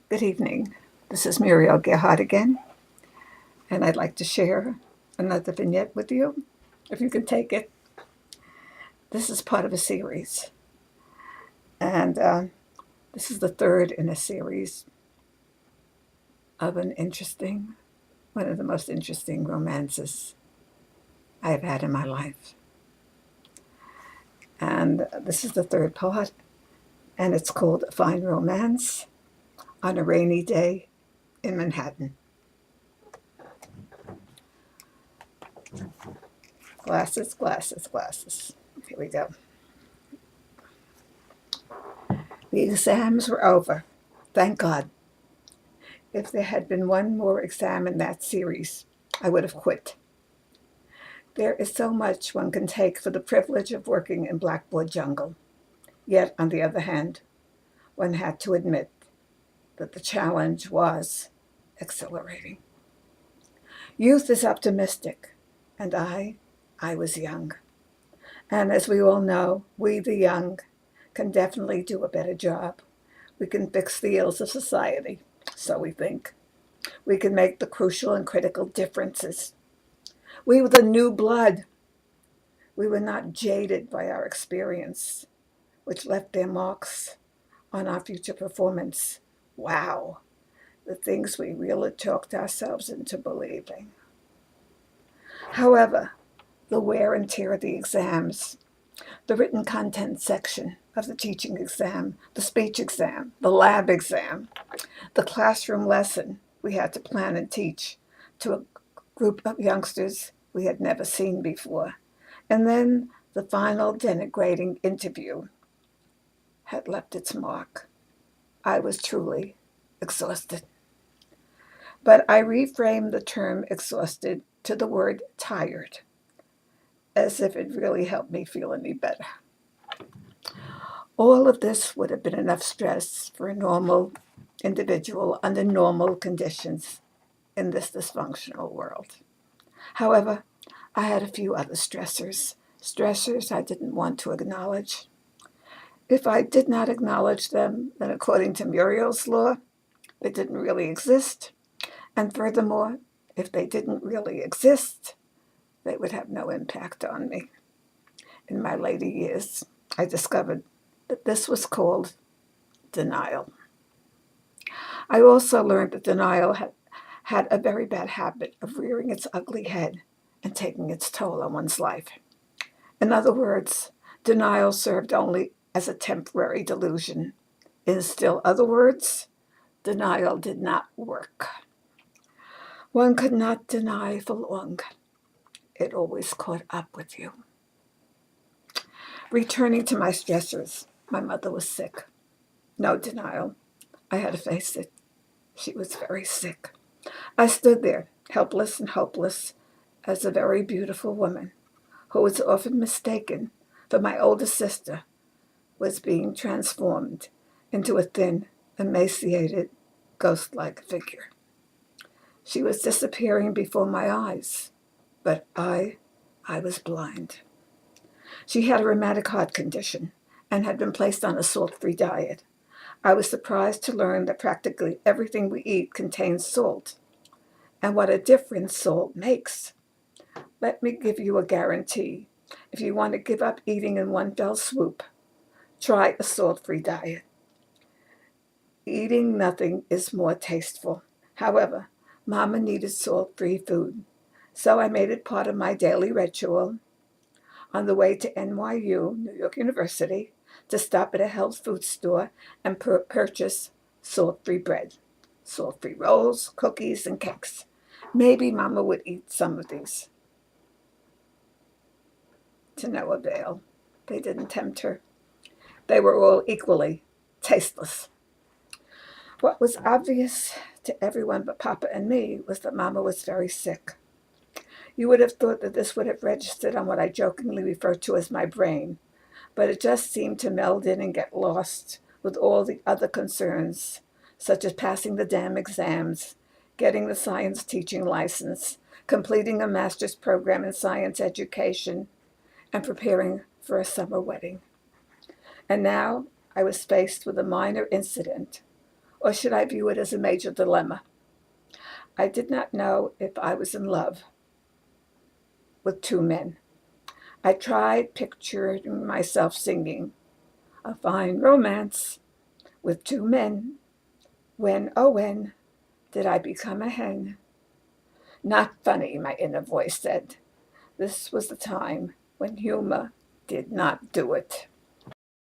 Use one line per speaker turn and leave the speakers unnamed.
Good evening. This is Muriel Gerhardt again, and I'd like to share another vignette with you, if you can take it. This is part of a series, and this is the third in a series of one of the most interesting romances I've had in my life. And this is the third part, and it's called Fine Romance on a Rainy Day in Manhattan. Glasses, glasses, glasses. Here we go. The exams were over. Thank God. If there had been one more exam in that series, I would have quit. There is so much one can take for the privilege of working in blackboard jungle. Yet, on the other hand, one had to admit that the challenge was exhilarating. Youth is optimistic, and I was young. And as we all know, we the young can definitely do a better job. We can fix the ills of society, so we think. We can make the crucial and critical differences. We were the new blood. We were not jaded by our experience, which left their marks on our future performance. Wow, the things we really talked ourselves into believing. However, the wear and tear of the exams, the written content section of the teaching exam, the speech exam, the lab exam, the classroom lesson we had to plan and teach to a group of youngsters we had never seen before, and then the final denigrating interview had left its mark. I was truly exhausted. But I reframed the term exhausted to the word tired, as if it really helped me feel any better. All of this would have been enough stress for a normal individual under normal conditions in this dysfunctional world. However, I had a few other stressors I didn't want to acknowledge. If I did not acknowledge them, then according to Muriel's law, they didn't really exist. And furthermore, if they didn't really exist, they would have no impact on me. In my later years, I discovered that this was called denial. I also learned that denial had a very bad habit of rearing its ugly head and taking its toll on one's life. In other words, denial served only as a temporary delusion. In still other words, denial did not work. One could not deny for long. It always caught up with you. Returning to my stressors, my mother was sick. No denial. I had to face it. She was very sick. I stood there, helpless and hopeless, as a very beautiful woman, who was often mistaken for my older sister, was being transformed into a thin, emaciated, ghost-like figure. She was disappearing before my eyes, but I was blind. She had a rheumatic heart condition and had been placed on a salt-free diet. I was surprised to learn that practically everything we eat contains salt, and what a difference salt makes. Let me give you a guarantee. If you want to give up eating in one fell swoop, try a salt-free diet. Eating nothing is more tasteful. However, Mama needed salt-free food, so I made it part of my daily ritual on the way to NYU, New York University, to stop at a health food store and purchase salt-free bread, salt-free rolls, cookies, and cakes. Maybe Mama would eat some of these. To no avail. They didn't tempt her. They were all equally tasteless. What was obvious to everyone but Papa and me was that Mama was very sick. You would have thought that this would have registered on what I jokingly refer to as my brain, but it just seemed to meld in and get lost with all the other concerns, such as passing the damn exams, getting the science teaching license, completing a master's program in science education, and preparing for a summer wedding. And now I was faced with a minor incident, Or should I view it as a major dilemma? I did not know if I was in love with two men. I tried picturing myself singing a fine romance with two men. When, oh when, did I become a hen? Not funny, my inner voice said. This was the time when humor did not do it.